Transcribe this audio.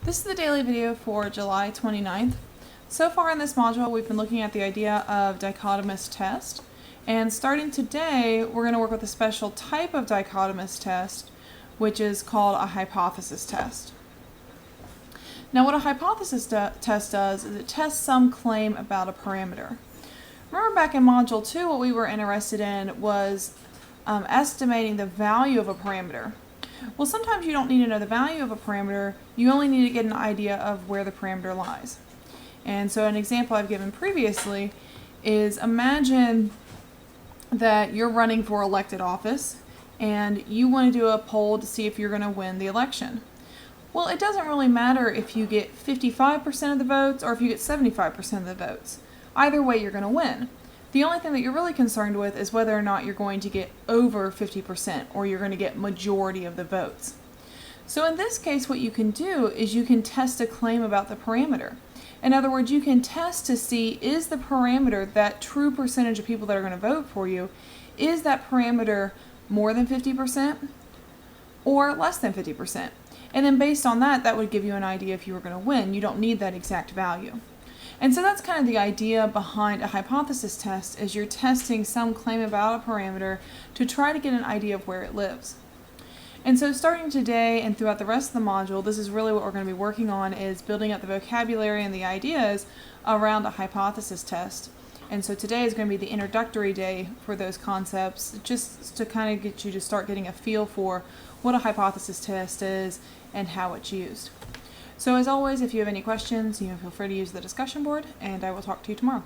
This is the daily video for July 29th. So far in this module, we've been looking at the idea of dichotomous test. And starting today, we're going to work with a special type of dichotomous test, which is called a hypothesis test. Now, what a hypothesis test does is it tests some claim about a parameter. Remember back in Module 2, what we were interested in was estimating the value of a parameter. Well, sometimes you don't need to know the value of a parameter, you only need to get an idea of where the parameter lies. And so an example I've given previously is imagine that you're running for elected office and you want to do a poll to see if you're going to win the election. Well, it doesn't really matter if you get 55% of the votes or if you get 75% of the votes. Either way, you're going to win. The only thing that you're really concerned with is whether or not you're going to get over 50% or you're going to get majority of the votes. So in this case, what you can do is you can test a claim about the parameter. In other words, you can test to see, is the parameter, that true percentage of people that are going to vote for you, is that parameter more than 50% or less than 50%? And then based on that, that would give you an idea if you were going to win. You don't need that exact value. And so that's kind of the idea behind a hypothesis test, is you're testing some claim about a parameter to try to get an idea of where it lives. And so starting today and throughout the rest of the module, this is really what we're going to be working on, is building up the vocabulary and the ideas around a hypothesis test. And so today is going to be the introductory day for those concepts, just to kind of get you to start getting a feel for what a hypothesis test is and how it's used. So as always, if you have any questions, feel free to use the discussion board, and I will talk to you tomorrow.